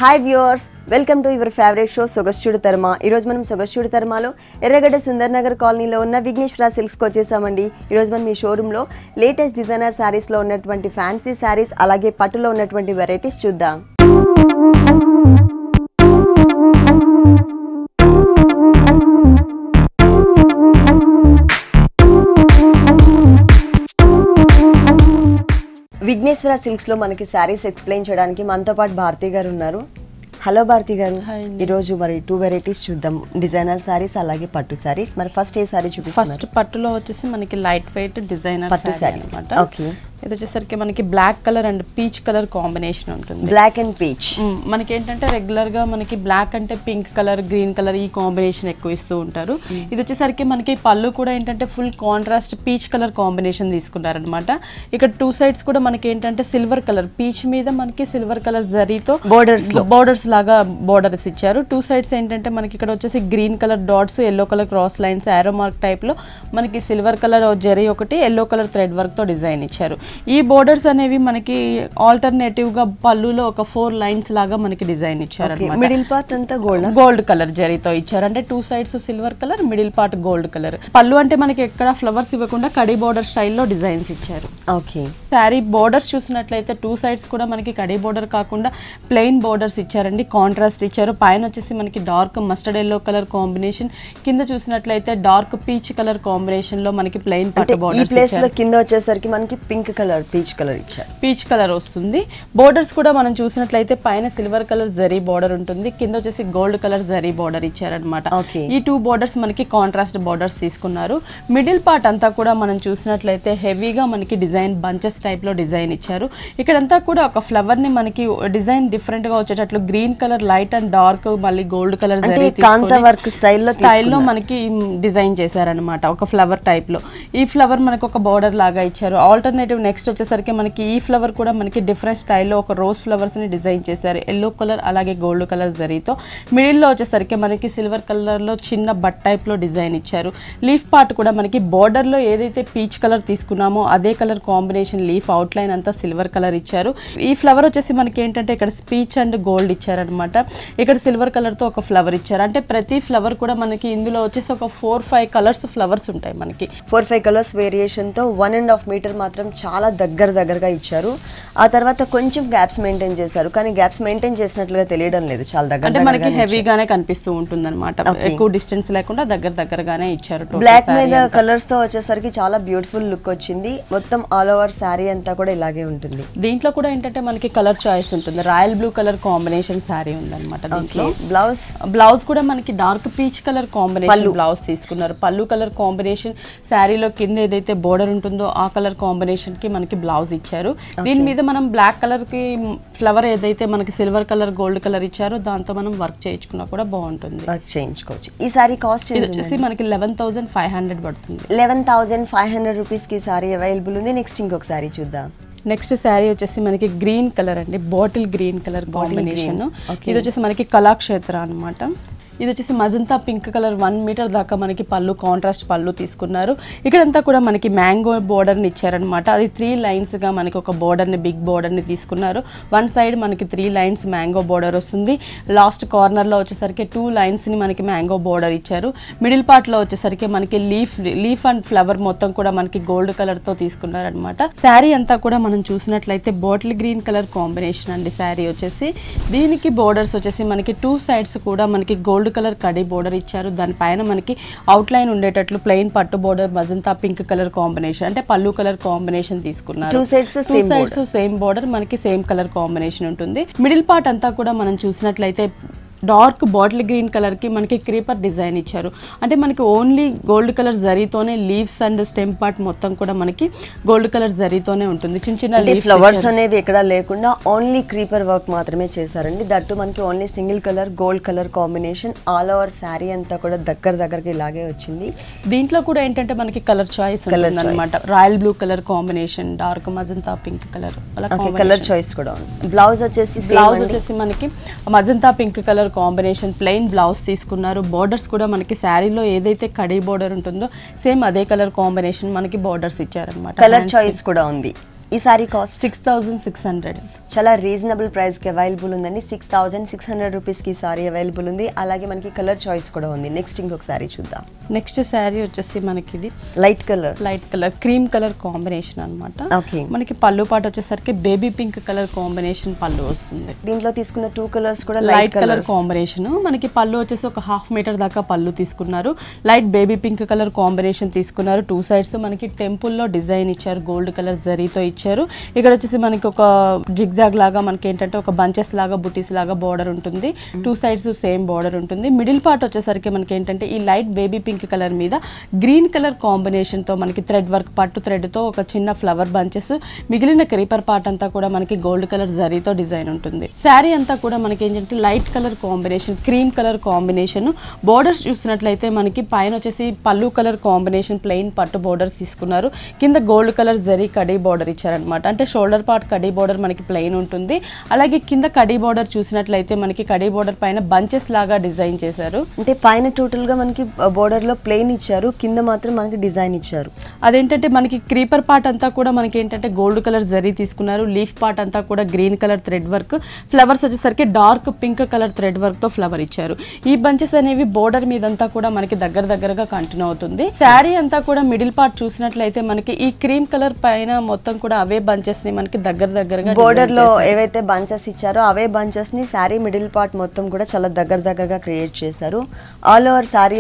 Hi viewers, welcome to your favourite show సొగస్చుడు తర్మ. ఈరోజు మనం సొగస్చుడు తర్మలో ఎర్రగడ్డ సుందర్ నగర్ కాలనీలో ఉన్న విఘ్నేశ్వర సిల్క్స్కి వచ్చేసామండి. ఈరోజు మనం ఈ షోరూంలో లేటెస్ట్ డిజైనర్ శారీస్లో ఉన్నటువంటి ఫ్యాన్సీ శారీస్ అలాగే పట్టులో ఉన్నటువంటి వెరైటీస్ చూద్దాం. విఘ్నేశ్వర సిల్క్స్ లో మనకి శారీస్ ఎక్స్ప్లెయిన్ చేయడానికి మనతో పాటు భారతి గారు ఉన్నారు. హలో భారతి గారు, ఈరోజు మరి 2 వెరైటీస్ చూద్దాం, డిజైనర్ శారీస్ అలాగే పట్టు శారీస్. మరి ఫస్ట్ ఏ శారీ చూపిస్తారు? ఫస్ట్ పట్టులో వచ్చేసి మనకి లైట్ వెయిట్ డిజైనర్ పట్టు శారీ అన్నమాట. ఓకే, ఇది వచ్చేసరికి మనకి black colour and peach colour combination ఉంటుంది. బ్లాక్ అండ్ పీచ్ మనకి ఏంటంటే రెగ్యులర్ గా మనకి బ్లాక్ అంటే పింక్ కలర్, గ్రీన్ కలర్ ఈ కాంబినేషన్ ఎక్కువ ఇస్తూ ఉంటారు. ఇది వచ్చేసరికి మనకి పళ్ళు కూడా ఏంటంటే full contrast peach colour combination తీసుకున్నారనమాట. ఇక్కడ 2 సైడ్స్ కూడా మనకి ఏంటంటే సిల్వర్ కలర్ పీచ్ మీద మనకి సిల్వర్ కలర్ జరీతో బోర్డర్స్ లాగా బోర్డర్స్ ఇచ్చారు. 2 సైడ్స్ ఏంటంటే మనకి ఇక్కడ వచ్చేసి green colour dots, yellow colour cross lines, ఆరో మార్క్ టైప్ లో మనకి సిల్వర్ కలర్ జరీ ఒకటి, ఎల్లో కలర్ థ్రెడ్ వర్క్ తో డిజైన్ ఇచ్చారు. ఈ బోర్డర్స్ అనేవి మనకి ఆల్టర్నేటివ్ గా పళ్ళులో ఒక 4 లైన్స్ లాగా మనకి డిజైన్ ఇచ్చారు అన్నమాట. మిడిల్ పార్ట్ అంతా గోల్డ్ కలర్ జరీతో ఇచ్చారు. అంటే 2 sides silver colour, middle part gold colour. పళ్ళు అంటే మనకి ఎక్కడ ఫ్లవర్స్ ఇవ్వకుండా కడి బోర్డర్ స్టైల్లో డిజైన్స్ ఇచ్చారు. ఓకే, శారీ బోర్డర్స్ చూసినట్లయితే 2 సైడ్స్ కూడా మనకి కడి బోర్డర్ కాకుండా ప్లెయిన్ బోర్డర్స్ ఇచ్చారండి, కాంట్రాస్ట్ ఇచ్చారు. పైన వచ్చేసి మనకి dark mustard yellow colour combination, కింద చూసినట్లయితే డార్క్ పీచ్ కలర్ కాంబినేషన్ లో మనకి ప్లెయిన్ పట్టు బోర్డర్స్. ఈ ప్లేస్ లో కింద వచ్చేసరికి మనకి పింక్ కలర్ పీచ్ కలర్ ఇచ్చారు. పీచ్ కలర్ వస్తుంది. బోర్డర్స్ కూడా మనం చూసినట్లయితే పైన సిల్వర్ కలర్ జరీ బోర్డర్ ఉంటుంది, కింద వచ్చేసి గోల్డ్ కలర్ జరీ బోర్డర్ ఇచ్చారనమాట. ఈ 2 బోర్డర్స్ మనకి కాంట్రాస్ట్ బోర్డర్స్ తీసుకున్నారు. మిడిల్ పార్ట్ అంతా కూడా మనం చూసినట్లయితే హెవీగా మనకి డిజైన్ బంచెస్ టైప్ లో డిజైన్ ఇచ్చారు. ఇక్కడంతా కూడా ఒక ఫ్లవర్ ని మనకి డిజైన్ డిఫరెంట్ గా వచ్చేటట్లు green colour light and dark మళ్ళీ గోల్డ్ కలర్ జరీ స్టైల్లో మనకి డిజైన్ చేశారనమాట, ఒక ఫ్లవర్ టైప్ లో. ఈ ఫ్లవర్ మనకి ఒక బోర్డర్ లాగా ఇచ్చారు. ఆల్టర్నేటివ్ నెక్స్ట్ వచ్చేసరికి మనకి ఈ ఫ్లవర్ కూడా మనకి డిఫరెంట్ స్టైల్లో ఒక రోజ్ ఫ్లవర్స్ ని డిజైన్ చేశారు, ఎల్లో కలర్ అలాగే గోల్డ్ కలర్ జరీతో. మిడిల్ లో వచ్చేసరికి మనకి సిల్వర్ కలర్ లో చిన్న బట్ టైప్ లో డిజైన్ ఇచ్చారు. లీఫ్ పార్ట్ కూడా మనకి బోర్డర్ లో ఏదైతే పీచ్ కలర్ తీసుకున్నామో అదే colour combination leaf out line అంతా సిల్వర్ కలర్ ఇచ్చారు. ఈ ఫ్లవర్ వచ్చేసి మనకి ఏంటంటే ఇక్కడ పీచ్ అండ్ గోల్డ్ ఇచ్చారనమాట, ఇక్కడ సిల్వర్ కలర్ తో ఒక ఫ్లవర్ ఇచ్చారు. అంటే ప్రతి ఫ్లవర్ కూడా మనకి ఇందులో వచ్చేసి ఒక 4-5 కలర్స్ ఫ్లవర్స్ ఉంటాయి. మనకి 4-5 కలర్స్ వేరియేషన్ తో 1.5 మీటర్ మాత్రం చాలా దగ్గరగా ఇచ్చారు. ఆ తర్వాత కొంచెం గ్యాప్స్ మెయింటైన్ చేశారు, కానీ గ్యాప్స్ మెయింటైన్ చేసినట్లుగా తెలియడం లేదు, చాలా దగ్గర అంటే మనకి హెవీగానే కనిపిస్తూ ఉంటుంది అనమాట. ఎక్కువ డిస్టెన్స్ లేకుండా దగ్గరగానే ఇచ్చారు. బ్లాక్ మీద కలర్స్ తో వచ్చేసరికి చాలా బ్యూటిఫుల్ లుక్ వచ్చింది. మొత్తం ఆల్ ఓవర్ శారీ అంతా కూడా ఇలాగే ఉంటుంది. దీంట్లో కూడా ఏంటంటే మనకి కలర్ చాయిస్ ఉంటుంది. Royal blue colour combination sari ఉందన్నమాట. దీంట్లో బ్లౌజ్ కూడా మనకి dark peach colour combination blouse తీసుకున్నారు. పళ్ళు కలర్ కాంబినేషన్ శారీలో కింద ఏదైతే బోర్డర్ ఉంటుందో ఆ కలర్ కాంబినేషన్ కి మనకి బ్లౌజ్ ఇచ్చారు. దీని మీద మనం బ్లాక్ కలర్ కి ఫ్లవర్ ఏదైతే మనకి సిల్వర్ కలర్ గోల్డ్ కలర్ ఇచ్చారో దాంతో మనం వర్క్ చేయించుకున్నా కూడా బాగుంటుంది, వర్క్ చేయించుకోవచ్చు. ఈ సారీ కాస్ట్ వచ్చేసి మనకి 11,500 పడుతుంది. 11,500 రూపీస్ కి సారీ అవైలబుల్ ఉంది. నెక్స్ట్ ఇంకొక సారీ చూద్దాం. నెక్స్ట్ శారీ వచ్చేసి మనకి గ్రీన్ కలర్ అండి, బాటిల్ గ్రీన్ కలర్ కాంబినేషన్. ఇది వచ్చేసి మనకి కళాక్షేత్ర అనమాట. ఇది వచ్చేసి మజంతా పింక్ కలర్ 1 మీటర్ దాకా మనకి పళ్ళు కాంట్రాస్ట్ పళ్ళు తీసుకున్నారు. ఇక్కడంతా కూడా మనకి మ్యాంగో బోర్డర్ని ఇచ్చారనమాట. అది 3 లైన్స్గా మనకి ఒక బోర్డర్ని బిగ్ బోర్డర్ని తీసుకున్నారు. 1 సైడ్ మనకి 3 లైన్స్ మ్యాంగో బోర్డర్ వస్తుంది. లాస్ట్ కార్నర్లో వచ్చేసరికి 2 లైన్స్ని మనకి మ్యాంగో బోర్డర్ ఇచ్చారు. మిడిల్ పార్ట్లో వచ్చేసరికి మనకి లీఫ్ అండ్ ఫ్లవర్ మొత్తం కూడా మనకి గోల్డ్ కలర్తో తీసుకున్నారనమాట. శారీ అంతా కూడా మనం చూసినట్లయితే బాటిల్ గ్రీన్ కలర్ కాంబినేషన్ అండి. శారీ వచ్చేసి దీనికి బోర్డర్స్ వచ్చేసి మనకి 2 సైడ్స్ కూడా మనకి గోల్డ్ కలర్ కడి బోర్డర్ ఇచ్చారు. దానిపైన మనకి అవుట్ లైన్ ఉండేటట్లు ప్లెయిన్ పట్టు border magenta pink colour combination, అంటే పళ్ళు కలర్ కాంబినేషన్ తీసుకున్నారు. 2 సైడ్స్ సేమ్ బోర్డర్ మనకి సేమ్ కలర్ కాంబినేషన్ ఉంటుంది. మిడిల్ పార్ట్ అంతా కూడా మనం చూసినట్లయితే డార్క్ బాటిల్ గ్రీన్ కలర్ కి మనకి క్రీపర్ డిజైన్ ఇచ్చారు. అంటే మనకి ఓన్లీ గోల్డ్ కలర్ జరీతోనే లీవ్స్ అండ్ స్టెమ్ పార్ట్ మొత్తం కూడా మనకి గోల్డ్ కలర్ జరీతోనే ఉంటుంది. చిన్న ఫ్లవర్స్ అనేవి ఎక్కడ లేకుండా ఓన్లీ క్రీపర్ వర్క్ మాత్రమే చేశారండి. దట్టు మనకి only single colour gold colour combination. All over sari అంతా కూడా దగ్గరకి ఇలాగే వచ్చింది. దీంట్లో కూడా ఏంటంటే మనకి కలర్ చాయిస్ అనమాట. Royal blue colour combination, dark magenta pink colour colour choice కూడా ఉంది. బ్లౌజ్ వచ్చేసి మనకి magenta pink colour combination plain blouse తీసుకున్నారు. బోర్డర్స్ కూడా మనకి శారీలో ఏదైతే కడి బోర్డర్ ఉంటుందో సేమ్ అదే కలర్ కాంబినేషన్ మనకి బోర్డర్స్ ఇచ్చారనమాట. కలర్ చాయిస్ కూడా ఉంది. ఈ సారీ కాస్ట్ 6600. చాలా రీజనబుల్ ప్రైస్కి అవైలబుల్ ఉందండి. 6600 రూపీస్కి ఈ సారీ అవైలబుల్ ఉంది. అలాగే మనకి కలర్ చాయిస్ కూడా ఉంది. నెక్స్ట్ ఇంకొక సారీ చూద్దాం. నెక్స్ట్ శారీ వచ్చేసి మనకి ఇది light colour cream colour combination అనమాట. ఓకే, మనకి పళ్ళు పాట వచ్చేసరికి బేబీ పింక్ కలర్ కాంబినేషన్ పళ్ళు వస్తుంది. దీంట్లో తీసుకున్న 2 కలర్స్ కూడా లైట్ కలర్ కాంబినేషన్. మనకి పళ్ళు వచ్చేసి ఒక 1/2 మీటర్ దాకా పళ్ళు తీసుకున్నారు. Light baby pink colour combination తీసుకున్నారు. 2 సైడ్స్ మనకి టెంపుల్ లో డిజైన్ ఇచ్చారు, గోల్డ్ కలర్ జరీతో ఇచ్చారు. ఇక్కడ వచ్చేసి మనకి ఒక జిగ్జాగ్ లాగా మనకి ఏంటంటే ఒక బంచెస్ లాగా బుటీస్ లాగా బోర్డర్ ఉంటుంది. 2 సైడ్స్ సేమ్ బోర్డర్ ఉంటుంది. మిడిల్ పార్ట్ వచ్చేసరికి మనకి ఏంటంటే ఈ లైట్ బేబీ పింక్ కలర్ మీద గ్రీన్ కలర్ కాంబినేషన్ తో మనకి థ్రెడ్ వర్క్, పట్టు థ్రెడ్ తో ఒక చిన్న ఫ్లవర్ బంచెస్, మిగిలిన క్రీపర్ పార్ట్ అంతా కూడా మనకి గోల్డ్ కలర్ జరీతో డిజైన్ ఉంటుంది. శారీ అంతా కూడా మనకి ఏంటంటే light colour combination, cream colour combination. Borders చూసినట్లయితే మనకి పైన వచ్చేసి పళ్ళు కలర్ కాంబినేషన్ ప్లెయిన్ పట్టు బోర్డర్ తీసుకున్నారు. కింద gold colour zari khadi border ఇచ్చారనమాట. అంటే షోల్డర్ పార్ట్ కడీ బోర్డర్ మనకి ప్లెయిన్ ఉంటుంది. అలాగే కింద కడీ బోర్డర్ చూసినట్లయితే మనకి కడీ బోర్డర్ పైన బంచెస్ లాగా డిజైన్ చేశారు. అంటే పైన టోటల్ గా మనకి బోర్డర్ లో ప్లెయిన్ ఇచ్చారు, కింద మాత్రం మనకి డిజైన్ ఇచ్చారు. అదేంటంటే మనకి క్రీపర్ పార్ట్ అంతా కూడా మనకి ఏంటంటే గోల్డ్ కలర్ జరీ తీసుకున్నారు. లీఫ్ పార్ట్ అంతా కూడా green colour thread work, flowers వచ్చేసరికి dark pink colour thread work తో ఫ్లవర్ ఇచ్చారు. ఈ బంచెస్ అనేవి బోర్డర్ మీదంతా కూడా మనకి దగ్గరగా కంటిన్యూ అవుతుంది. శారీ అంతా కూడా మిడిల్ పార్ట్ చూసినట్లయితే మనకి ఈ క్రీమ్ కలర్ పైన మొత్తం కూడా అవే బంచెస్ ని మనకి దగ్గరగా బోర్డర్ లో ఏవైతే బంచెస్ ఇచ్చారో అవే బంచెస్ ని శారీ మిడిల్ పార్ట్ మొత్తం కూడా చాలా దగ్గరగా క్రియేట్ చేశారు. ఆల్ ఓవర్ శారీ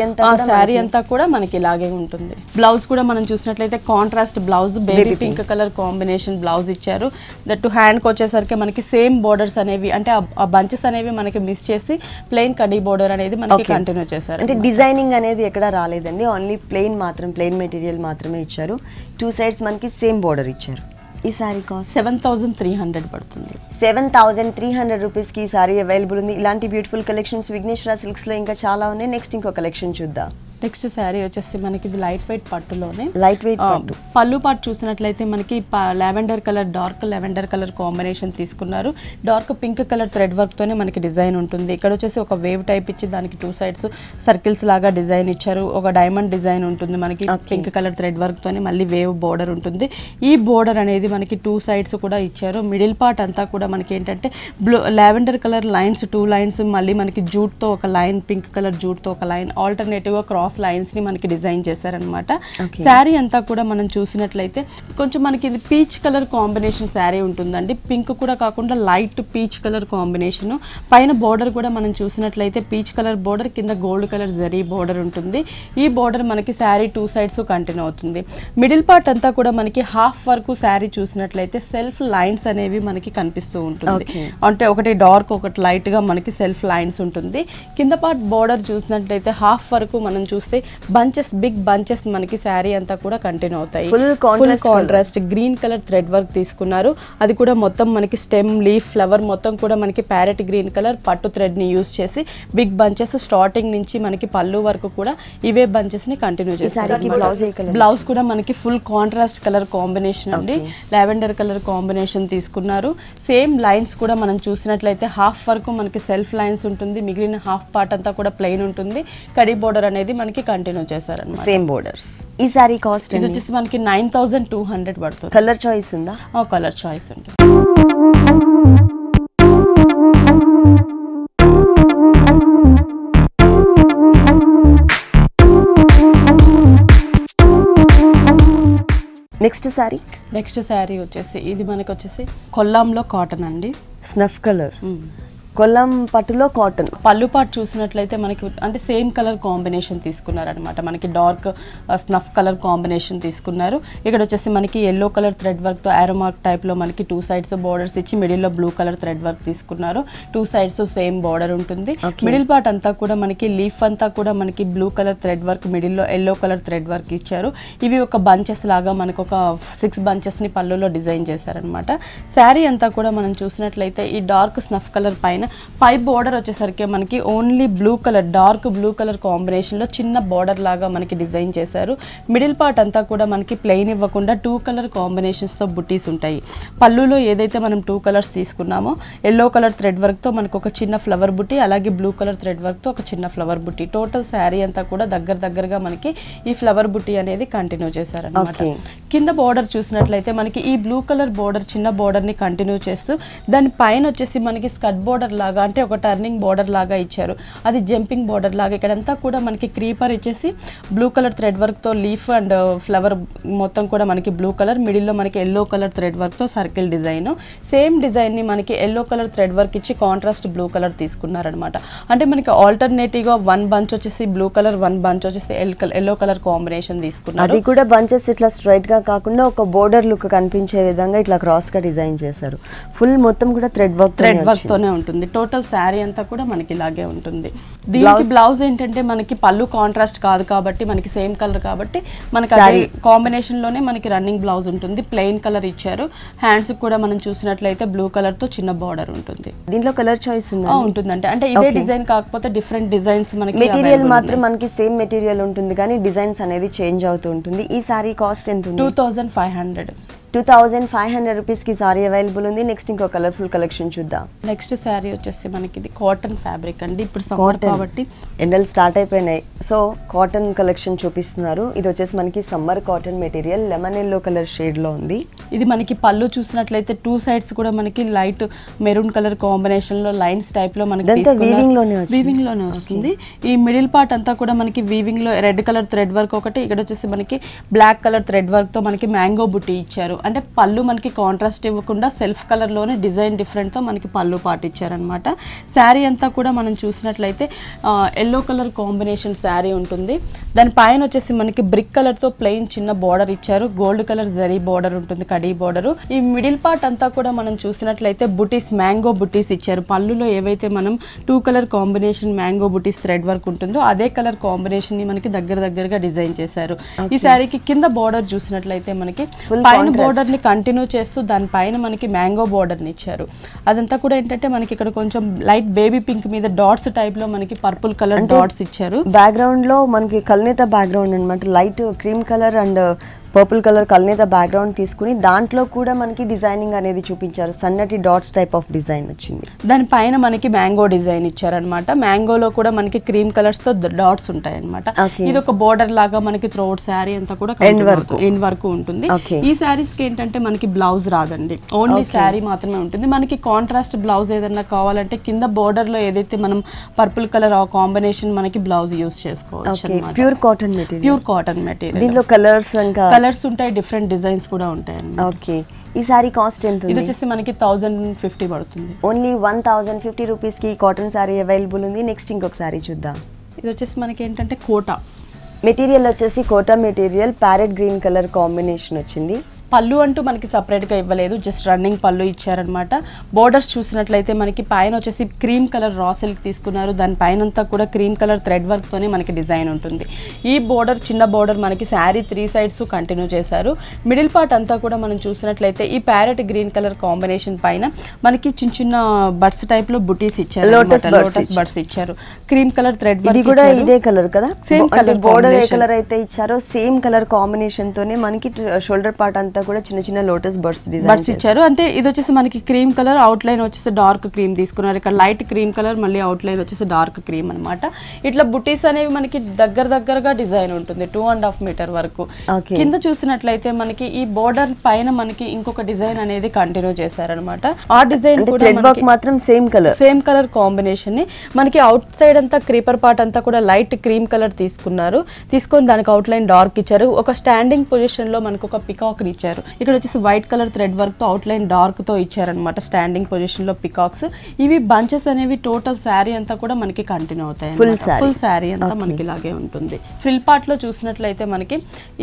అంతా కూడా మనకి ఇలాగే ఉంటుంది. బ్లౌజ్ కూడా మనం చూసినట్లయితే contrast blouse, baby pink colour combination blouse ఇచ్చారు. దట్ హ్యాండ్ కి వచ్చేసరికి మనకి సేమ్ బోర్డర్స్ అనేవి అంటే ఆ బంచెస్ అనేవి మనకి మిస్ చేసి ప్లెయిన్ కడీ బోర్డర్ అనేది మనకి కంటిన్యూ చేశారు. అంటే డిజైనింగ్ అనేది ఎక్కడ రాలేదండి, ఓన్లీ ప్లెయిన్ మెటీరియల్ మాత్రమే ఇచ్చారు. 2 సైడ్స్ మనకి సేమ్ బోర్డర్ ఇచ్చారు. ఈ సారీ కాస్ట్ 7300 పడుతుంది. 7300 రూపీస్కి ఈ సారీ అవైలబుల్ ఉంది. ఇలాంటి బ్యూటిఫుల్ కలెక్షన్స్ విఘ్నేశ్వర సిల్క్స్ లో ఇంకా చాలా ఉన్నాయి. నెక్స్ట్ ఇంకో కలెక్షన్ చూద్దాం. నెక్స్ట్ శారీ వచ్చేసి మనకి ఇది లైట్ వెయిట్ పట్టులోనే పట్టు. పళ్ళు పాటు చూసినట్లయితే మనకి lavender colour, dark lavender colour combination తీసుకున్నారు. Dark pink colour thread work తోనే మనకి డిజైన్ ఉంటుంది. ఇక్కడ వచ్చేసి ఒక వేవ్ టైప్ ఇచ్చి దానికి 2 సైడ్స్ సర్కిల్స్ లాగా డిజైన్ ఇచ్చారు. ఒక డైమండ్ డిజైన్ ఉంటుంది మనకి పింక్ కలర్ థ్రెడ్ వర్క్ తోనే మళ్ళీ వేవ్ బోర్డర్ ఉంటుంది. ఈ బోర్డర్ అనేది మనకి 2 సైడ్స్ కూడా ఇచ్చారు. మిడిల్ పార్ట్ అంతా కూడా మనకి ఏంటంటే లావెండర్ కలర్ లైన్స్, 2 లైన్స్, మళ్ళీ మనకి జూట్ తో ఒక లైన్, పింక్ కలర్ జూట్ తో ఒక లైన్, ఆల్టర్నేటివ్ గా క్రాస్ లైన్స్ ని మనకి డిజైన్ చేశారనమాట. శారీ అంతా కూడా మనం చూసినట్లయితే కొంచెం మనకి ఇది పీచ్ కలర్ కాంబినేషన్ శారీ ఉంటుందండి. పింక్ కూడా కాకుండా లైట్ పీచ్ కలర్ కాంబినేషన్. పైన బోర్డర్ కూడా మనం చూసినట్లయితే పీచ్ కలర్ బోర్డర్, కింద గోల్డ్ కలర్ జరీ బోర్డర్ ఉంటుంది. ఈ బోర్డర్ మనకి శారీ 2 సైడ్స్ కంటిన్యూ అవుతుంది. మిడిల్ పార్ట్ అంతా కూడా మనకి హాఫ్ వరకు శారీ చూసినట్లయితే సెల్ఫ్ లైన్స్ అనేవి మనకి కనిపిస్తూ ఉంటుంది. అంటే ఒకటి డార్క్, ఒకటి లైట్ గా మనకి సెల్ఫ్ లైన్స్ ఉంటుంది. కింద పార్ట్ బోర్డర్ చూసినట్లయితే హాఫ్ వరకు మనం చూస్తే బంచెస్, బిగ్ బంచెస్ మనకి శారీ అంతా కూడా కంటిన్యూ అవుతాయి. Full contrast green colour thread work తీసుకున్నారు. అది కూడా మొత్తం మనకి స్టెమ్, లీఫ్, ఫ్లవర్ మొత్తం కూడా మనకి ప్యారెట్ గ్రీన్ కలర్ పట్టు థ్రెడ్ ని యూజ్ చేసి బిగ్ బంచెస్ స్టార్టింగ్ నుంచి మనకి పళ్ళు వరకు కూడా ఇవే బంచెస్ ని కంటిన్యూ చేస్తారు. బ్లౌజ్ కూడా మనకి ఫుల్ కాంట్రాస్ట్ కలర్ కాంబినేషన్ అండి. లావెండర్ కలర్ కాంబినేషన్ తీసుకున్నారు. సేమ్ లైన్స్ కూడా మనం చూసినట్లయితే హాఫ్ వరకు మనకి సెల్ఫ్ లైన్స్ ఉంటుంది. మిగిలిన హాఫ్ పార్ట్ అంతా కూడా ప్లెయిన్ ఉంటుంది. కడీ బోర్డర్ అనేది మనకి కంటిన్యూ చేశారన్నమాట. Same borders. ఈ సారీ కాస్ట్ ఇది వచ్చేసి మనకి 9200 పడుతుంది. కలర్ చాయిస్ ఉందా? కలర్ చాయిస్ ఉంది. నెక్స్ట్ సారీ వచ్చేసి ఇది మనకి వచ్చేసి కొల్లాంలో కాటన్ అండి. స్నఫ్ కలర్, కొల్లం పట్టులో కాటన్. పళ్ళు పాటు చూసినట్లయితే మనకి అంటే సేమ్ కలర్ కాంబినేషన్ తీసుకున్నారనమాట. మనకి డార్క్ స్నఫ్ కలర్ కాంబినేషన్ తీసుకున్నారు. ఇక్కడ వచ్చేసి మనకి ఎల్లో కలర్ థ్రెడ్ వర్క్ తో ఆరో మార్క్ టైప్ లో మనకి 2 సైడ్స్ బోర్డర్స్ ఇచ్చి మిడిల్ లో బ్లూ కలర్ థ్రెడ్ వర్క్ తీసుకున్నారు. 2 సైడ్స్ సేమ్ బోర్డర్ ఉంటుంది. మిడిల్ పార్ట్ అంతా కూడా మనకి లీఫ్ అంతా కూడా మనకి blue colour thread work, middle లో ఎల్లో కలర్ థ్రెడ్ వర్క్ ఇచ్చారు. ఇవి ఒక బంచెస్ లాగా మనకు ఒక 6 బంచెస్ ని పళ్ళులో డిజైన్ చేశారనమాట. శారీ అంతా కూడా మనం చూసినట్లయితే ఈ డార్క్ స్నఫ్ కలర్ పైన డిజైన్. పై బోర్డర్ వచ్చేసరికి మనకి only blue colour, dark blue colour కాంబినేషన్లో చిన్న బోర్డర్ లాగా మనకి డిజైన్ చేశారు. మిడిల్ పార్ట్ అంతా కూడా మనకి ప్లెయిన్ ఇవ్వకుండా 2 కలర్ కాంబినేషన్స్తో బుట్టీస్ ఉంటాయి. పళ్ళులో ఏదైతే మనం 2 కలర్స్ తీసుకున్నామో ఎల్లో కలర్ థ్రెడ్ వర్క్తో మనకు ఒక చిన్న ఫ్లవర్ బుట్టి, అలాగే బ్లూ కలర్ థ్రెడ్ వర్క్తో ఒక చిన్న ఫ్లవర్ బుట్టి. టోటల్ శారీ అంతా కూడా దగ్గరగా మనకి ఈ ఫ్లవర్ బుట్టి అనేది కంటిన్యూ చేశారనమాట. కింద బోర్డర్ చూసినట్లయితే మనకి ఈ బ్లూ కలర్ బోర్డర్ చిన్న బోర్డర్ని కంటిన్యూ చేస్తూ దాని పైన వచ్చేసి మనకి స్కర్ట్ బోర్డర్ లాగా, అంటే ఒక టర్నింగ్ బోర్డర్ లాగా ఇచ్చారు. అది జంపింగ్ బోర్డర్ లాగా. ఇక్కడంతా కూడా మనకి క్రీపర్ ఇచ్చేసి బ్లూ కలర్ థ్రెడ్ వర్క్తో లీఫ్ అండ్ ఫ్లవర్ మొత్తం కూడా మనకి బ్లూ కలర్, మిడిల్లో మనకి ఎల్లో కలర్ థ్రెడ్ వర్క్తో సర్కిల్ డిజైన్. సేమ్ డిజైన్ని మనకి ఎల్లో కలర్ థ్రెడ్ వర్క్ ఇచ్చి కాంట్రాస్ట్ బ్లూ కలర్ తీసుకున్నారనమాట. అంటే మనకి ఆల్టర్నేటివ్గా 1 బంచ్ వచ్చేసి బ్లూ కలర్, 1 బంచ్ వచ్చేసి ఎల్లో కలర్ కాంబినేషన్ తీసుకున్నారు. అది కూడా బంచెస్ ఇట్లా స్ట్రైట్ గా కాకుండా ఒక బోర్డర్ లుక్ కనిపించే విధంగా ఇట్లా క్రాస్ గా డిజైన్ చేశారు. ఫుల్ మొత్తం కూడా థ్రెడ్ వర్క్ తోనే ఉంటుంది. టోటల్ శారీ అంతా కూడా మనకి ఇలాగే ఉంటుంది. దీనికి బ్లౌజ్ ఏంటంటే మనకి పళ్ళు కాంట్రాస్ట్ కాదు కాబట్టి మనకి సేమ్ కలర్ కాబట్టి మనకి అదే కాంబినేషన్ లోనే మనకి రన్నింగ్ బ్లౌజ్ ఉంటుంది. ప్లెయిన్ కలర్ ఇచ్చారు. హ్యాండ్స్ కూడా మనం చూసినట్లయితే బ్లూ కలర్ తో చిన్న బార్డర్ ఉంటుంది. దీంట్లో కలర్ చాయిస్ ఉంటుందంటే అంటే ఇదే డిజైన్ కాకపోతే డిఫరెంట్ డిజైన్స్ మనకి. మెటీరియల్ మాత్రం మనకి సేమ్ మెటీరియల్ ఉంటుంది కానీ డిజైన్స్ అనేది చేంజ్ అవుతూ ఉంటుంది. ఈ సారీ కాస్ట్ ఎంత ఉంది? 2500. 2500 రూపీస్కి సారీ అవైలబుల్ ఉంది. నెక్స్ట్ ఇంకో కలర్ఫుల్ కలెక్షన్ చూద్దాం. నెక్స్ట్ శారీ వచ్చేసి మనకి ఇది కాటన్ ఫ్యాబ్రిక్ అండి. ఇప్పుడు సమ్మర్ కాబట్టి ఎండలు స్టార్ట్ అయిపోయినాయి, సో కాటన్ కలెక్షన్ చూపిస్తున్నారు. ఇది వచ్చేసి మనకి summer cotton material lemon yellow colour shade లో ఉంది. ఇది మనకి పళ్ళు చూసినట్లయితే 2 సైడ్స్ కూడా మనకి లైట్ మెరూన్ కలర్ కాంబినేషన్ లో లైన్స్ టైప్ లో మనకి వీవింగ్ లోనే వస్తుంది. ఈ మిడిల్ పార్ట్ అంతా కూడా మనకి వీవింగ్ లో రెడ్ కలర్ థ్రెడ్ వర్క్ ఒకటి, ఇక్కడ వచ్చేసి మనకి బ్లాక్ కలర్ థ్రెడ్ వర్క్ తో మనకి మ్యాంగో బుట్టి ఇచ్చారు. అంటే పళ్ళు మనకి కాంట్రాస్ట్ ఇవ్వకుండా సెల్ఫ్ కలర్ లోనే డిజైన్ డిఫరెంట్ తో మనకి పళ్ళు పార్ట్ ఇచ్చారనమాట. శారీ అంతా కూడా మనం చూసినట్లయితే ఎల్లో కలర్ కాంబినేషన్ శారీ ఉంటుంది. దాని పైన వచ్చేసి మనకి బ్రిక్ కలర్ తో ప్లెయిన్ చిన్న బార్డర్ ఇచ్చారు. గోల్డ్ కలర్ జరీ బార్డర్ ఉంటుంది, కడీ బార్డర్. ఈ మిడిల్ పార్ట్ అంతా కూడా మనం చూసినట్లయితే బుటీస్, మ్యాంగో బుటీస్ ఇచ్చారు. పళ్ళులో ఏవైతే మనం 2 కలర్ కాంబినేషన్ మ్యాంగో బుటీస్ థ్రెడ్ వర్క్ ఉంటుందో అదే కలర్ కాంబినేషన్ ని మనకి దగ్గరగా డిజైన్ చేశారు. ఈ శారీకి కింద బార్డర్ చూసినట్లయితే మనకి పైన బోర్డర్ ని కంటిన్యూ చేస్తూ దానిపైన మనకి మ్యాంగో బోర్డర్ ని ఇచ్చారు. అదంతా కూడా ఏంటంటే మనకి ఇక్కడ కొంచెం లైట్ బేబీ పింక్ మీద డాట్స్ టైప్ లో మనకి పర్పుల్ కలర్ డాట్స్ ఇచ్చారు. బ్యాక్గ్రౌండ్ లో మనకి కల్నేత బ్యాక్గ్రౌండ్ అన్నమాట. Light cream colour and purple colour కల్నేత బ్యాక్గ్రౌండ్ తీసుకుని దాంట్లో కూడా మనకి డిజైనింగ్ అనేది చూపించారు. సన్నటి డాట్స్ టైప్ ఆఫ్ డిజైన్ వచ్చింది. దానిపైన మనకి మ్యాంగో డిజైన్ ఇచ్చారనమాట. మ్యాంగోలో కూడా మనకి క్రీమ్ కలర్స్ తో డాట్స్ ఉంటాయి అనమాట. ఇది ఒక బోర్డర్ లాగా మనకి త్రోట్ శారీ అంతా కూడా ఎండ్ వరకు ఉంటుంది. ఈ శారీస్ కి ఏంటంటే మనకి బ్లౌజ్ రాదండి, ఓన్లీ శారీ మాత్రమే ఉంటుంది. మనకి కాంట్రాస్ట్ బ్లౌజ్ ఏదైనా కావాలంటే కింద బోర్డర్ లో ఏదైతే మనం పర్పుల్ కలర్ ఆ కాంబినేషన్ మనకి బ్లౌజ్ యూజ్ చేసుకోవచ్చు. Pure cotton material. దీంట్లో కలర్స్ ఉంటాయి, డిఫరెంట్ డిజైన్స్ కూడా ఉంటాయి. ఓకే, ఈ సారీ కాస్ట్ ఎంత? ఇది వచ్చేసి మనకి 1050 పడుతుంది. ఓన్లీ 1050 రూపీస్కి కాటన్ సారీ అవైలబుల్ ఉంది. నెక్స్ట్ ఇంకొక సారీ చూద్దాం. ఇది వచ్చేసి మనకి ఏంటంటే కోటా మెటీరియల్ వచ్చేసి Kota material parrot green colour combination వచ్చింది. పళ్ళు అంటూ మనకి సపరేట్గా ఇవ్వలేదు, జస్ట్ రన్నింగ్ పళ్ళు ఇచ్చారనమాట. బోర్డర్స్ చూసినట్లయితే మనకి పైన వచ్చేసి క్రీమ్ కలర్ రా సిల్క్ తీసుకున్నారు. దాని పైన అంతా కూడా క్రీమ్ కలర్ థ్రెడ్ వర్క్తోనే మనకి డిజైన్ ఉంటుంది. ఈ బోర్డర్ చిన్న బోర్డర్ మనకి శారీ 3 సైడ్స్ కంటిన్యూ చేశారు. మిడిల్ పార్ట్ అంతా కూడా మనం చూసినట్లయితే ఈ ప్యారెట్ గ్రీన్ కలర్ కాంబినేషన్ పైన మనకి చిన్న బడ్స్ టైప్ లో బుటీస్ ఇచ్చారు, లోటస్ బడ్స్ ఇచ్చారు. క్రీమ్ కలర్ థ్రెడ్ వర్క్ కూడా ఇదే కలర్ కదా, సేమ్ కలర్ బోర్డర్ ఏ కలర్ అయితే ఇచ్చారో సేమ్ కలర్ కాంబినేషన్ తోనే మనకి షోల్డర్ పార్ట్ అంతా కూడా చిన్న లోటస్ బర్డ్స్ ఇచ్చారు. అంటే ఇది వచ్చేసి మనకి క్రీమ్ కలర్, అవుట్ లైన్ వచ్చేసి డార్క్ క్రీమ్ తీసుకున్నారు. ఇక్కడ లైట్ క్రీమ్ కలర్, మళ్ళీ అవుట్ లైన్ వచ్చేసి డార్క్ క్రీమ్ అనమాట. ఇట్లా బుటీస్ అనేవి మనకి దగ్గరగా డిజైన్ ఉంటుంది 2.5 మీటర్ వరకు. కింద చూసినట్లయితే మనకి ఈ బోర్డర్ పైన మనకి ఇంకొక డిజైన్ అనేది కంటిన్యూ చేశారనమాట. ఆ డిజైన్ మాత్రం సేమ్ కలర్ కాంబినేషన్ ని మనకి అవుట్ సైడ్ అంతా క్రీపర్ పార్ట్ అంతా కూడా లైట్ క్రీమ్ కలర్ తీసుకున్నారు. తీసుకొని దానికి అవుట్ లైన్ డార్క్ ఇచ్చారు. ఒక స్టాండింగ్ పొజిషన్ లో మనకు ఒక పికాక్ ఇచ్చారు. ఇక్కడ వచ్చేసి వైట్ కలర్ థ్రెడ్ వర్క్ తో అవుట్ లైన్ డార్క్ తో ఇచ్చారనమాట. స్టాండింగ్ పొజిషన్ లో పికాక్స్. ఇవి బంచెస్ అనేవి టోటల్ శారీ అంతా కూడా మనకి కంటిన్యూ అవుతాయి. ఫుల్ శారీ అంతా మనకి ఇలాగే ఉంటుంది. ఫిల్ పార్ట్ లో చూసినట్లయితే మనకి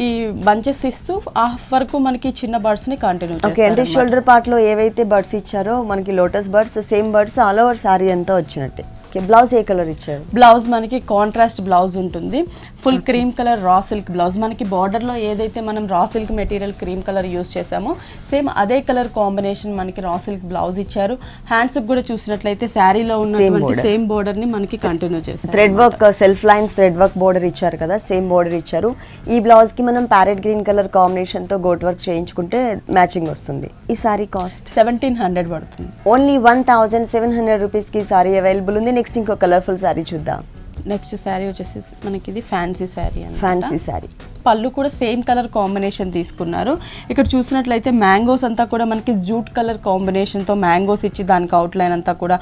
ఈ బంచెస్ ఇస్తూ హాఫ్ వరకు మనకి చిన్న బర్డ్స్ ని కంటిన్యూ చేస్తారు. షోల్డర్ పార్ట్ లో ఏవైతే బర్డ్స్ ఇచ్చారో మనకి lotus birds same birds all over sari అంతా వచ్చినట్టే. ఓకే, బ్లౌజ్ ఏ కలర్ ఇచ్చారు? బ్లౌజ్ మనకి కాంట్రాస్ట్ బ్లౌజ్ ఉంటుంది, full cream colour raw silk blouse. మనకి బార్డర్ లో ఏదైతే మనం raw silk material cream colour use చేసామో సేమ్ అదే కలర్ కాంబినేషన్ మనకి రా సిల్క్ బ్లౌజ్ ఇచ్చారు. హ్యాండ్స్ కూడా చూసినట్లయితే శారీలో ఉన్నటువంటి సేమ్ బోర్డర్ ని మనకి కంటిన్యూ చేశారు. Thread work self lines thread work border ఇచ్చారు కదా, సేమ్ బోర్డర్ ఇచ్చారు. ఈ బ్లౌజ్ కి మనం ప్యారెట్ గ్రీన్ కలర్ కాంబినేషన్ తో గోట్ వర్క్ చేయించుకుంటే మ్యాచింగ్ వస్తుంది. ఈ సారీ కాస్ట్ 1700 పడుతుంది. ఓన్లీ 1700 రూపీస్ కి సారీ అవైలబుల్ ఉంది. నెక్స్ట్ ఇంకో కలర్ఫుల్ సారీ చూద్దాం. నెక్స్ట్ శారీ వచ్చేసి మనకి ఇది ఫ్యాన్సీ శారీ అని. ఫ్యాన్సీ శారీ పళ్ళు కూడా సేమ్ కలర్ కాంబినేషన్ తీసుకున్నారు. ఇక్కడ చూసినట్లయితే మ్యాంగోస్ అంతా కూడా మనకి జూట్ కలర్ కాంబినేషన్తో మ్యాంగోస్ ఇచ్చి దానికి అవుట్లైన్ అంతా కూడా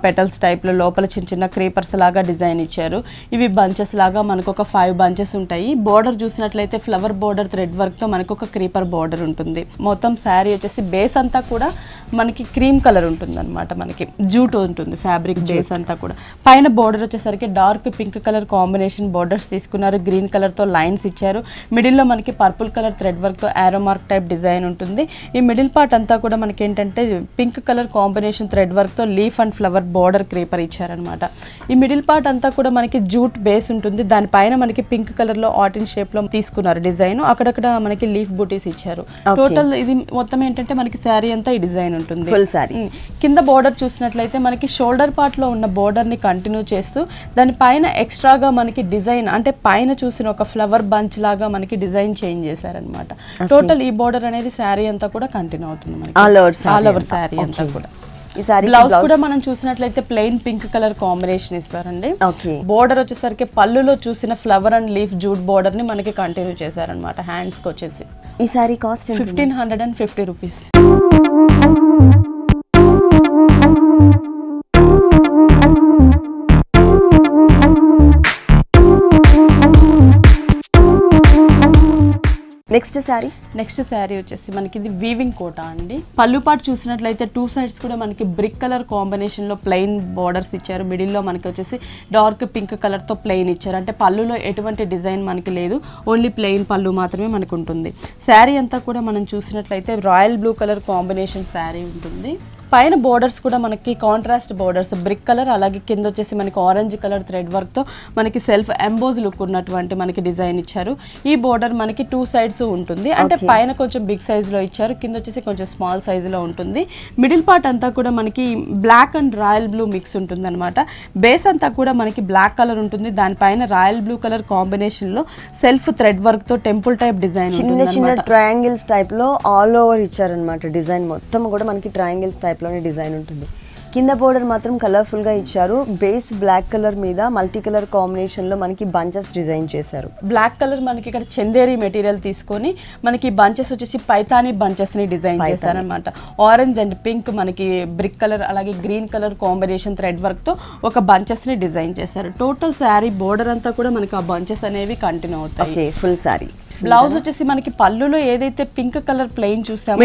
పెటల్స్ టైప్లో లోపల చిన్న చిన్న క్రీపర్స్ లాగా డిజైన్ ఇచ్చారు. ఇవి బంచెస్ లాగా మనకు ఒక 5 బంచెస్ ఉంటాయి. బోర్డర్ చూసినట్లయితే ఫ్లవర్ బోర్డర్ థ్రెడ్ వర్క్తో మనకు ఒక క్రీపర్ బోర్డర్ ఉంటుంది. మొత్తం శారీ వచ్చేసి బేస్ అంతా కూడా మనకి క్రీమ్ కలర్ ఉంటుంది అనమాట. మనకి జూట్ ఉంటుంది ఫ్యాబ్రిక్ బేస్ అంతా కూడా. పైన బోర్డర్ వచ్చేసరికి dark pink colour combination borders తీసుకున్నారు. గ్రీన్ కలర్తో లైన్స్ ఇచ్చారు. మిడిల్లో మనకి పర్పుల్ కలర్ థ్రెడ్ వర్క్తో యారో మార్క్ టైప్ డిజైన్ ఉంటుంది. ఈ మిడిల్ పార్ట్ అంతా కూడా మనకి ఏంటంటే పింక్ కలర్ కాంబినేషన్ థ్రెడ్ వర్క్తో leaf and flower border creeper ఇచ్చారనమాట. ఈ మిడిల్ పార్ట్ అంతా కూడా మనకి జూట్ బేస్ ఉంటుంది. దానిపైన మనకి పింక్ కలర్లో ఆటిన్ షేప్లో తీసుకున్నారు డిజైన్. అక్కడక్కడ మనకి లీఫ్ బూటీస్ ఇచ్చారు. టోటల్ ఇది మొత్తం ఏంటంటే మనకి శారీ అంతా ఈ డిజైన్ ఉంటుంది. కింద బోర్డర్ చూసినట్లయితే మనకి షోల్డర్ పార్ట్ లో ఉన్న బోర్డర్ ని కంటిన్యూ చేస్తూ దానిపైన ఎక్స్ట్రాగా మనకి డిజైన్ అంటే పైన చూసిన ఒక ఫ్లవర్ బంచ్ లాగా మనకి డిజైన్ చేంజ్ చేశారనమాట. టోటల్ ఈ బోర్డర్ అనేది శారీ అంతా కూడా కంటిన్యూ అవుతుంది మనకి ఆల్ ఓవర్ శారీ అంతా కూడా. బ్లౌజ్ కూడా మనం చూసినట్లయితే ప్లెయిన్ పింక్ కలర్ కాంబినేషన్ ఇస్తారండి. బోర్డర్ వచ్చేసరికి పళ్ళులో చూసిన flower and leaf jute border ని మనకి కంటిన్యూ చేశారనమాట. హ్యాండ్స్ కి వచ్చేసి ఈ sari cost 1550 rupees. Next sari వచ్చేసి మనకి ఇది వీవింగ్ కోటా అండి. పళ్ళు పాటు చూసినట్లయితే 2 సైడ్స్ కూడా మనకి బ్రిక్ కలర్ కాంబినేషన్ లో ప్లెయిన్ బోర్డర్స్ ఇచ్చారు. మిడిల్ లో మనకి వచ్చేసి డార్క్ పింక్ కలర్ తో ప్లెయిన్ ఇచ్చారు. అంటే పళ్ళులో ఎటువంటి డిజైన్ మనకి లేదు, ఓన్లీ ప్లెయిన్ పళ్ళు మాత్రమే మనకు ఉంటుంది. శారీ అంతా కూడా మనం చూసినట్లయితే royal blue colour combination sari ఉంటుంది. పైన బోర్డర్స్ కూడా మనకి కాంట్రాస్ట్ బోర్డర్స్ బ్రిక్ కలర్, అలాగే కింద వచ్చేసి మనకి ఆరెంజ్ కలర్ థ్రెడ్ వర్క్ తో మనకి సెల్ఫ్ ఎంబోజ్ లుక్ ఉన్నటువంటి మనకి డిజైన్ ఇచ్చారు. ఈ బోర్డర్ మనకి 2 సైడ్స్ ఉంటుంది. అంటే పైన కొంచెం బిగ్ సైజ్ లో ఇచ్చారు, కింద వచ్చేసి కొంచెం స్మాల్ సైజ్ లో ఉంటుంది. మిడిల్ పార్ట్ అంతా కూడా మనకి black and royal blue mix ఉంటుంది అనమాట. బేస్ అంతా కూడా మనకి బ్లాక్ కలర్ ఉంటుంది. దానిపైన రాయల్ బ్లూ కలర్ కాంబినేషన్ లో సెల్ఫ్ థ్రెడ్ వర్క్ తో టెంపుల్ టైప్ డిజైన్ చిన్న ట్రయాంగిల్స్ టైప్ లో ఆల్ ఓవర్ ఇచ్చారనమాట. డిజైన్ మొత్తం కూడా మనకి ట్రయాంగిల్స్ టైప్ లోనే డిజైన్ ఉంటుంది. కింద బోర్డర్ మాత్రం కలర్ఫుల్ గా ఇచ్చారు. బేస్ బ్లాక్ కలర్ మీద మల్టీ కలర్ కాంబినేషన్ లో మనకి బంచెస్ డిజైన్ చేశారు. బ్లాక్ కలర్ మనకి ఇక్కడ చందేరి మెటీరియల్ తీసుకొని మనకి బంచెస్ వచ్చేసి పైతానీ బంచెస్ ని డిజైన్ చేశారనమాట. ఆరెంజ్ అండ్ పింక్ మనకి బ్రిక్ కలర్ అలాగే green colour combination thread work తో ఒక బంచెస్ ని డిజైన్ చేశారు. టోటల్ శారీ బోర్డర్ అంతా కూడా మనకి ఆ బంచెస్ అనేవి కంటిన్యూ అవుతాయి. ఫుల్ శారీ బ్లౌజ్ వచ్చేసి మనకి పళ్ళులో ఏదైతే పింక్ కలర్ ప్లెయిన్ చూసామో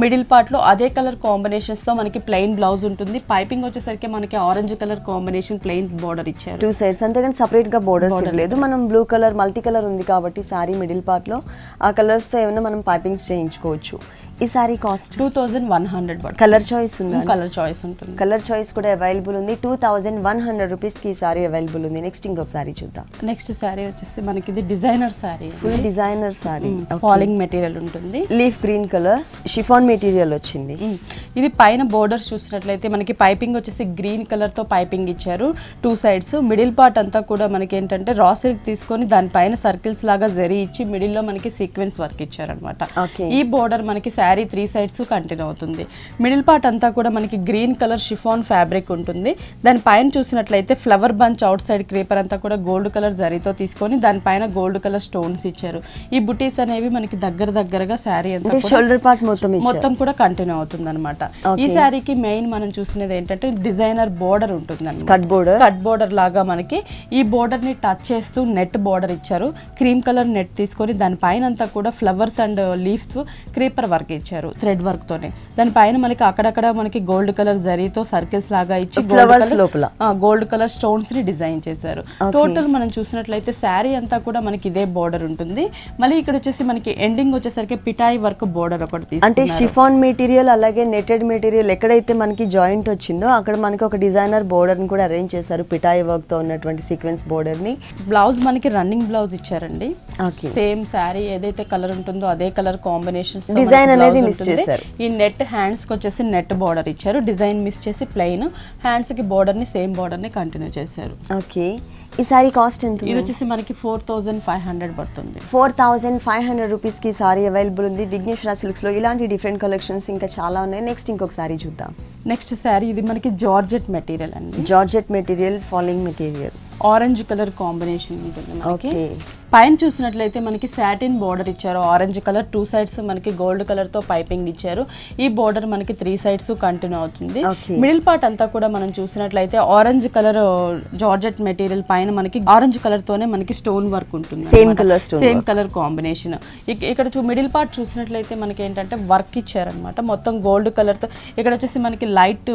మిడిల్ పార్ట్ లో అదే కలర్ కాంబినేషన్స్ తో మనకి ప్లెయిన్ బ్లౌజ్ ఉంటుంది. పైపింగ్ వచ్చేసరికి మనకి orange colour combination plain border ఇచ్చారు. 2 సైడ్స్ అంతేగాని సపరేట్ గా బోర్డర్ లేదు. మనం బ్లూ కలర్ మల్టీ కలర్ ఉంది కాబట్టి సారీ మిడిల్ పార్ట్ లో ఆ కలర్స్ తో ఏమైనా మనం పైపింగ్స్ చేయించుకోవచ్చు. ఈ సారీ కాస్ట్ 2100. కలర్ చాయిస్ ఉంది. కలర్ చాయిస్ ఉంటుంది. కలర్ చాయిస్ కూడా అవైలబుల్ ఉంది. 2100 రూపీస్ కి ఈ సారీ అవైలబుల్ ఉంది. నెక్స్ట్ ఇంకొక సారీ చూద్దాం. నెక్స్ట్ సారీ వచ్చేసి మనకి ఇది designer sari. Full designer sari, falling material ఉంటుంది. Leaf green colour chiffon material వచ్చింది. ఇది పైన బోర్డర్స్ చూసినట్లయితే మనకి పైపింగ్ వచ్చేసి గ్రీన్ కలర్ తో పైపింగ్ ఇచ్చారు 2 సైడ్స్. మిడిల్ పార్ట్ అంతా కూడా మనకి ఏంటంటే రా సిల్క్ తీసుకొని దానిపైన సర్కిల్స్ లాగా జరీ ఇచ్చి మిడిల్ లో మనకి సీక్వెన్స్ వర్క్ ఇచ్చారనమాట. ఈ బోర్డర్ మనకి శారీ 3 సైడ్స్ కంటిన్యూ అవుతుంది. మిడిల్ పార్ట్ అంతా కూడా మనకి గ్రీన్ కలర్ షిఫాన్ ఫ్యాబ్రిక్ ఉంటుంది. దానిపైన చూసినట్లయితే flower bunch out side creeper అంతా కూడా గోల్డ్ కలర్ జరీతో తీసుకొని దానిపైన గోల్డ్ కలర్ స్టోన్స్ ఇచ్చారు. ఈ బుటీస్ అనేవి మనకి దగ్గరగా శారీ అంతా షోల్డర్ పార్ట్ మొత్తం కూడా కంటిన్యూ అవుతుంది అనమాట. ఈ శారీకి మెయిన్ మనం చూసినది ఏంటంటే డిజైనర్ బోర్డర్ ఉంటుంది. స్కట్ బోర్డర్ లాగా మనకి ఈ బోర్డర్ ని టచ్ చేస్తూ నెట్ బోర్డర్ ఇచ్చారు. క్రీమ్ కలర్ నెట్ తీసుకొని దానిపైన అంతా కూడా flowers and leafs creeper work ఇచ్చారు థ్రెడ్ వర్క్ తోనే. దానిపైన మనకి అక్కడక్కడ మనకి గోల్డ్ కలర్ జరీతో సర్కిల్స్ లాగా ఇచ్చి గోల్డ్ కలర్ స్టోన్స్ ని డిజైన్ చేశారు. టోటల్ మనం చూసినట్లయితే శారీ అంతా కూడా మనకి ఇదే బోర్డర్ ఉంటుంది. మళ్ళీ ఇక్కడ వచ్చేసి మనకి ఎండింగ్ వచ్చేసరికి పిటాయి వర్క్ బోర్డర్ ఒకటి తీసుకున్నారు. అంటే షిఫాన్ మెటీరియల్ అలాగే నెటెడ్ మెటీరియల్ ఎక్కడైతే మనకి జాయింట్ వచ్చిందో అక్కడ మనకి ఒక డిజైనర్ బోర్డర్ ని కూడా అరేంజ్ చేశారు, పిటాయి వర్క్ తో ఉన్నటువంటి సీక్వెన్స్ బోర్డర్ ని. బ్లౌజ్ మనకి రన్నింగ్ బ్లౌజ్ ఇచ్చారండి. సేమ్ శారీ ఏదైతే కలర్ ఉంటుందో అదే కలర్ కాంబినేషన్స్ డిజైన్ అనేది మిస్ చేశారు. ఈ నెట్ హ్యాండ్స్ కి వచ్చేసి నెట్ బోర్డర్ ఇచ్చారు, డిజైన్ మిస్ చేసి ప్లెయిన్ హ్యాండ్స్ కి బోర్డర్ ని సేమ్ బోర్డర్ ని కంటిన్యూ చేశారు. ఓకే, ఈ సారీ కాస్ట్ ఎంత? ఇది వచ్చేసి మనకి 4500 పడుతుంది. 4500 రూపీస్ కి సారీ అవైలబుల్ ఉంది విఘ్నేశ్వర సిల్క్స్ లో. ఇలాంటి డిఫరెంట్ కలెక్షన్స్ ఇంకా చాలా ఉన్నాయి. నెక్స్ట్ ఇంకొక సారీ చూద్దాం. నెక్స్ట్ సారీ ఇది మనకి జార్జెట్ మెటీరియల్ అండి. Georgette material, falling material, orange colour combination ఉంటుంది మనకి. పైన చూసినట్లయితే మనకి సాటిన్ బోర్డర్ ఇచ్చారు, ఆరెంజ్ కలర్. 2 సైడ్స్ మనకి గోల్డ్ కలర్ తో పైపింగ్ ఇచ్చారు. ఈ బోర్డర్ మనకి 3 సైడ్స్ కంటిన్యూ అవుతుంది. మిడిల్ పార్ట్ అంతా కూడా మనం చూసినట్లయితే ఆరెంజ్ కలర్ జార్జెట్ మెటీరియల్ పైన మనకి ఆరెంజ్ కలర్ తోనే మనకి స్టోన్ వర్క్ ఉంటుంది. Same colour combination. ఇక్కడ మిడిల్ పార్ట్ చూసినట్లయితే మనకి ఏంటంటే వర్క్ ఇచ్చారనమాట, మొత్తం గోల్డ్ కలర్ తో. ఇక్కడ వచ్చేసి మనకి లైట్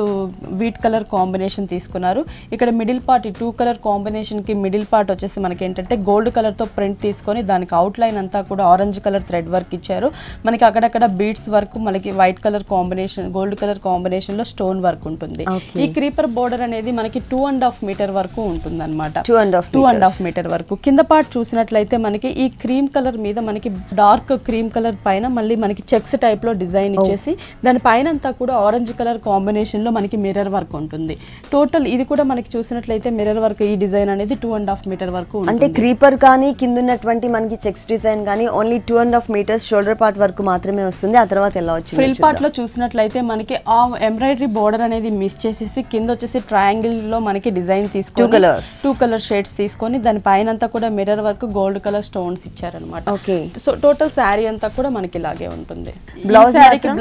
వీట్ కలర్ కాంబినేషన్ తీసుకున్నారు. ఇక్కడ మిడిల్ పార్ట్ 2 కలర్ కాంబినేషన్ కి మిడిల్ పార్ట్ వచ్చేసి మనకి ఏంటంటే గోల్డ్ కలర్ తో ప్రింట్ తీసుకొని దానికి అవుట్ లైన్ అంతా కూడా ఆరెంజ్ కలర్ థ్రెడ్ వర్క్ ఇచ్చారు. మనకి అక్కడక్కడ బీడ్స్ వర్క్, మనకి white colour combination, gold colour combination లో స్టోన్ వర్క్ ఉంటుంది. ఈ క్రీపర్ బోర్డర్ అనేది మనకి 2.5 మీటర్ వరకు ఉంటుంది అనమాట. 2.5 మీటర్ వరకు. కింద పార్ట్ చూసినట్లయితే మనకి ఈ క్రీమ్ కలర్ మీద మనకి డార్క్ క్రీమ్ కలర్ పైన మళ్ళీ మనకి చెక్స్ టైప్ లో డిజైన్ ఇచ్చేసి దాని పైన అంతా కూడా ఆరెంజ్ కలర్ కాంబినేషన్ లో మనకి మిర్రర్ వర్క్ ఉంటుంది. టోటల్ ఇది కూడా మనకి చూసినట్లయితే మిర్రర్ వర్క్ ఈ డిజైన్ అనేది 2.5 మీటర్ వరకు. అంటే క్రీపర్ కానీ కింద ఉన్నటువంటి మనకి చెక్స్ డిజైన్ కానీ ఓన్లీ 2.5 మీటర్స్ షోల్డర్ పార్ట్ వరకు మాత్రమే వస్తుంది. ఆ తర్వాత ఎలా వచ్చింది? ఫ్రిల్ పార్ట్ లో చూసినట్లయితే మనకి ఆ ఎంబ్రాయిడరీ బోర్డర్ అనేది మిస్ చేసేసి కింద వచ్చేసి ట్రయాంగిల్ లో మనకి డిజైన్ తీసుకొని 2 కలర్ షేడ్స్ తీసుకొని దాని పైన అంతా కూడా mirror work gold colour stones ఇచ్చారనమాట. సో టోటల్ శారీ అంతా కూడా మనకి ఇలాగే ఉంటుంది.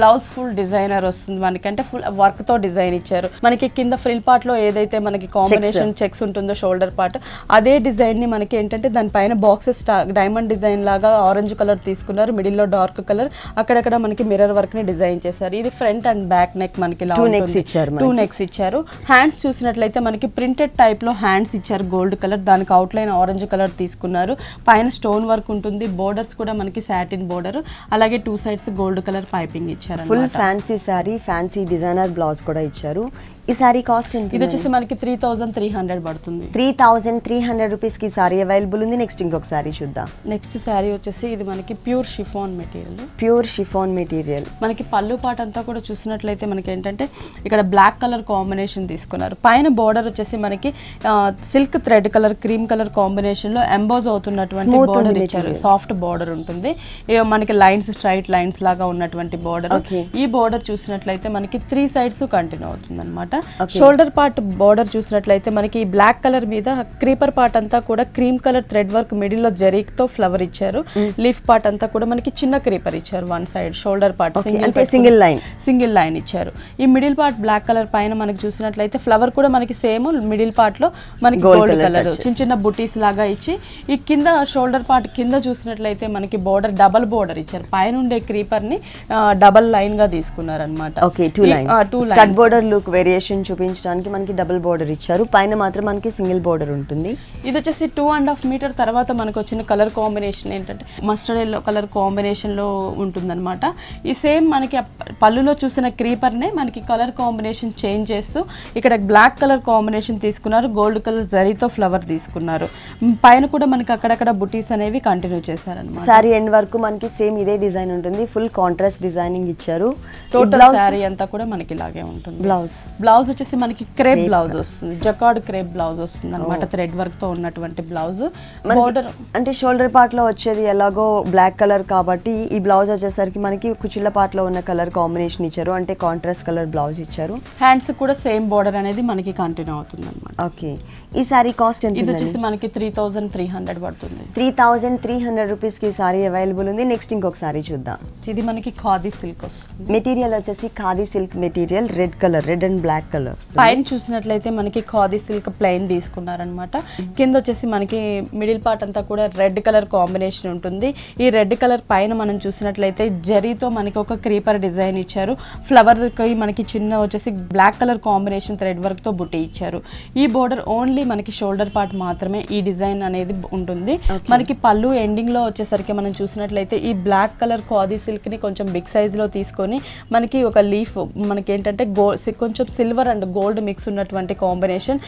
బ్లౌజ్ ఫుల్ డిజైనర్ వస్తుంది మనకి, అంటే ఫుల్ వర్క్ తో డిజైన్ ఇచ్చారు. మనకి కింద ఫ్రిల్ పార్ట్ లో ఏదైతే మనకి కాంబినేషన్ చెక్స్ ఉంటుందో షోల్డర్ పార్ట్ అదే డిజైన్ ని మనకి ఏంటంటే దాని పైన బాక్సెస్ డైమండ్ డిజైన్ లాగా ఆరెంజ్ కలర్ తీసుకున్నారు. మిడిల్ లో డార్క్ కలర్, అక్కడక్కడ మనకి మిర్రర్ వర్క్ ని డిజైన్ చేశారు. ఇది ఫ్రంట్ అండ్ బ్యాక్ నెక్ మనకి 2 నెక్స్ ఇచ్చారు. హ్యాండ్స్ చూసినట్లయితే మనకి ప్రింటెడ్ టైప్ లో హ్యాండ్స్ ఇచ్చారు గోల్డ్ కలర్, దానికి అవుట్ లైన్ ఆరెంజ్ కలర్ తీసుకున్నారు. పైన స్టోన్ వర్క్ ఉంటుంది. బోర్డర్స్ కూడా మనకి సాటిన్ బోర్డర్, అలాగే 2 సైడ్స్ గోల్డ్ కలర్ పైపింగ్ ఇచ్చారు. Full fancy sorry, fancy designer blouse కూడా ఇచ్చారు. ఈ సారీ కాస్ట్ ఎంత? ఇది వచ్చేసి మనకి 3300 పడుతుంది. 3300 రూపీస్ కి సారీ అవైలబుల్ ఉంది. నెక్స్ట్ ఇంకొక సారీ చూద్దాం. నెక్స్ట్ సారీ వచ్చేసి ఇది మనకి pure chiffon material. Pure chiffon material. మనకి పళ్ళు పాట అంతా కూడా చూసినట్లయితే మనకి ఏంటంటే ఇక్కడ బ్లాక్ కలర్ కాంబినేషన్ తీసుకున్నారు. పైన బోర్డర్ వచ్చేసి మనకి silk thread colour, cream colour combination లో ఎంబోజ్ అవుతున్నటువంటి బోర్డర్ ఇచ్చారు. సాఫ్ట్ బోర్డర్ ఉంటుంది. మనకి లైన్స్, స్ట్రైట్ లైన్స్ లాగా ఉన్నటువంటి బోర్డర్. ఈ బోర్డర్ చూసినట్లయితే మనకి 3 సైడ్స్ కంటిన్యూ అవుతుంది అనమాట. షోల్డర్ పార్ట్ బోర్డర్ చూసినట్లయితే మనకి బ్లాక్ కలర్ మీద క్రీపర్ పార్ట్ అంతా కూడా cream colour thread work, middle లో జరీతో ఫ్లవర్ ఇచ్చారు. లీఫ్ పార్ట్ అంతా కూడా మనకి చిన్న క్రీపర్ ఇచ్చారు. 1 side shoulder part single line ఇచ్చారు. ఈ మిడిల్ పార్ట్ బ్లాక్ కలర్ పైన మనకి చూసినట్లయితే ఫ్లవర్ కూడా మనకి సేమ్ మిడిల్ పార్ట్ లో మనకి గోల్డ్ కలర్ చిన్న చిన్న బుటీస్ లాగా ఇచ్చి, ఈ కింద షోల్డర్ పార్ట్ కింద చూసినట్లయితే మనకి బోర్డర్ డబల్ బోర్డర్ ఇచ్చారు. పైన ఉండే క్రీపర్ ని డబల్ లైన్ గా తీసుకున్నారు అనమాట. 2 లైన్స్ బోర్డర్ లుక్ వేరియేషన్ చూపించడానికి మనకి డబుల్ బోర్డర్ ఇచ్చారు. పైన మాత్రం మనకి సింగిల్ బోర్డర్ ఉంటుంది. ఇది వచ్చేసి 2.5 మీటర్. తర్వాత మనకు వచ్చిన కలర్ కాంబినేషన్ ఏంటంటే మస్టర్డ్ ఎల్లో కలర్ కాంబినేషన్ లో ఉంటుందన్నమాట. ఈ సేమ్ మనకి పళ్ళులో చూసిన క్రీపర్ నే మనకి కలర్ కాంబినేషన్ చేంజ్ చేస్తూ ఇక్కడ బ్లాక్ కలర్ కాంబినేషన్ తీసుకున్నారు. గోల్డ్ కలర్ జరీతో ఫ్లవర్ తీసుకున్నారు. పైన కూడా మనకి అక్కడక్కడ బుటీస్ అనేవి కంటిన్యూ చేశారన్నమాట. సారీ ఎండ్ వరకు మనకి సేమ్ ఇదే డిజైన్ ఉంటుంది. ఫుల్ కాంట్రాస్ట్ డిజైనింగ్ ఇచ్చారు. టోటల్ సారీ అంతా కూడా మనకి ఇలాగే ఉంటుంది. బ్లౌజ్ వచ్చేసి మనకి క్రేప్ బ్లౌజ్ వస్తుంది, జకార్డ్ క్రేప్ బ్లౌజ్ వస్తుంది అనమాట. థ్రెడ్ వర్క్ తో ఉన్నటువంటి బ్లౌజ్. బోర్డర్ అంటే షోల్డర్ పార్ట్ లో వచ్చేది ఎలాగో బ్లాక్ కలర్ కాబట్టి ఈ బ్లౌజ్ వచ్చేసరికి మనకి కుచిళ్ళ పార్ట్ లో ఉన్న కలర్ కాంబినేషన్ ఇచ్చారు, అంటే కాంట్రాస్ట్ కలర్ బ్లౌజ్ ఇచ్చారు. హ్యాండ్స్ కూడా సేమ్ బోర్డర్ అనేది మనకి కంటిన్యూ అవుతుంది అనమాట. ఓకే, ఈ సారీ కాస్ట్ ఎంత? ఇది వచ్చేసి మనకి 3300 పడుతుంది. 3300 రూపీస్ కి సారీ అవైలబుల్ ఉంది. నెక్స్ట్ ఇంకొక సారీ చూద్దాం. ఇది మనకి ఖాదీ సిల్క్ వస్తుంది. మెటీరియల్ వచ్చేసి khadi silk material, red colour, red and black black colour. పైన చూసినట్లయితే మనకి ఖాదీ సిల్క్ ప్లెయిన్ తీసుకున్నారనమాట. కింద వచ్చేసి మనకి మిడిల్ పార్ట్ అంతా కూడా రెడ్ కలర్ కాంబినేషన్ ఉంటుంది. ఈ రెడ్ కలర్ పైన మనం చూసినట్లయితే జరీతో మనకి ఒక క్రీపర్ డిజైన్ ఇచ్చారు. ఫ్లవర్ కి మనకి చిన్న వచ్చేసి black colour combination thread work తో బుట్టి ఇచ్చారు. ఈ బోర్డర్ ఓన్లీ మనకి షోల్డర్ పార్ట్ మాత్రమే ఈ డిజైన్ అనేది ఉంటుంది. మనకి పళ్ళు ఎండింగ్ లో వచ్చేసరికి మనం చూసినట్లయితే ఈ బ్లాక్ కలర్ ఖాదీ సిల్క్ ని కొంచెం బిగ్ సైజ్ లో తీసుకొని మనకి ఒక లీఫ్ మనకి ఏంటంటే కొంచెం సిల్వర్ అండ్ గోల్డ్ మిక్స్ ఉన్నటువంటి కాంబినేషన్,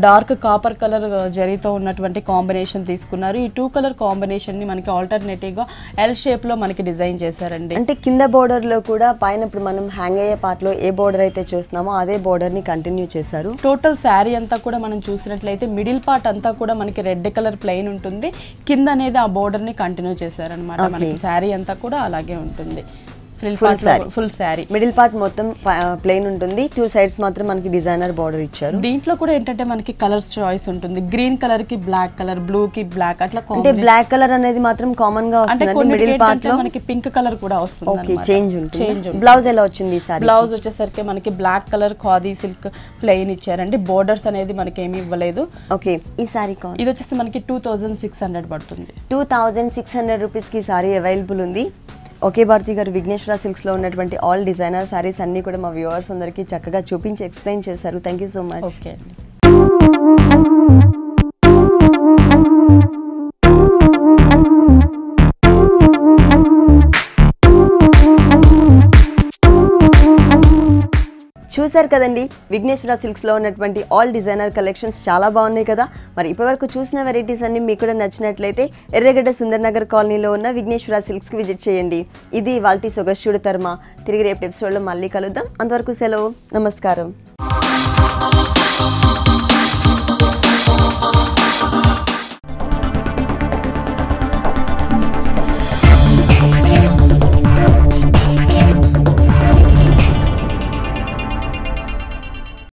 డార్క్ కాపర్ కలర్ జరీతో ఉన్నటువంటి కాంబినేషన్ తీసుకున్నారు. ఈ 2 కలర్ కాంబినేషన్ ని మనకి ఆల్టర్నేటివ్ గా ఎల్ షేప్ లో మనకి డిజైన్ చేశారండి. అంటే కింద బోర్డర్ లో కూడా పైన ఇప్పుడు మనం హ్యాంగ్ అయ్యే పార్ట్ లో ఏ బోర్డర్ అయితే చూస్తున్నామో అదే బోర్డర్ ని కంటిన్యూ చేశారు. టోటల్ శారీ అంతా కూడా మనం చూసినట్లయితే మిడిల్ పార్ట్ అంతా కూడా మనకి రెడ్ కలర్ ప్లెయిన్ ఉంటుంది. కింద అనేది ఆ బోర్డర్ ని కంటిన్యూ చేశారనమాట. మనకి శారీ అంతా కూడా అలాగే ఉంటుంది. ఫుల్ శారీ మిడిల్ పార్ట్ మొత్తం ప్లెయిన్ ఉంటుంది. 2 సైడ్స్ మాత్రం మనకి డిజైనర్ బార్డర్ ఇచ్చారు. దీంట్లో కూడా ఏంటంటే మనకి కలర్స్ చాయిస్ ఉంటుంది. గ్రీన్ కలర్ కి బ్లాక్ కలర్, బ్లూ కి బ్లాక్, అట్లా అంటే బ్లాక్ కలర్ అనేది మాత్రం కామన్ గా వస్తుంది. మిడిల్ పార్ట్ లో మనకి పింక్ కలర్ కూడా వస్తుంది. ఓకే, చేంజ్ ఉంటుంది. బ్లౌజ్ ఎలా వచ్చింది సారీ? బ్లౌజ్ వచ్చేసరికి మనకి black colour khadi silk plain ఇచ్చారండి. బోర్డర్స్ అనేది మనకి ఏమి ఇవ్వలేదు. ఓకే, ఈ సారీ కాస్ట్ ఇది వచ్చేసి మనకి 2600 పడుతుంది. 2600 రూపీస్ కి సారీ అవైలబుల్ ఉంది. ఓకే భారతి గారు, విఘ్నేశ్వర సిల్క్స్ లో ఉన్నటువంటి ఆల్ డిజైనర్ సారీస్ అన్ని కూడా మా వ్యూవర్స్ అందరికీ చక్కగా చూపించి ఎక్స్ప్లెయిన్ చేశారు. Thank you so much. Okay అండి. చూసారు కదండి, విఘ్నేశ్వర సిల్క్స్లో ఉన్నటువంటి ఆల్ డిజైనర్ కలెక్షన్స్ చాలా బాగున్నాయి కదా. మరి ఇప్పటివరకు చూసిన వెరైటీస్ అన్ని మీకు కూడా నచ్చినట్లయితే ఎర్రగడ్డ సుందర్ నగర్ కాలనీలో ఉన్న విఘ్నేశ్వర సిల్క్స్కి విజిట్ చేయండి. ఇది వాల్టీ సొగస్యుడు తర్మ. తిరిగి రేపు ఎపిసోడ్లో మళ్ళీ కలుద్దాం. అంతవరకు సెలవు, నమస్కారం.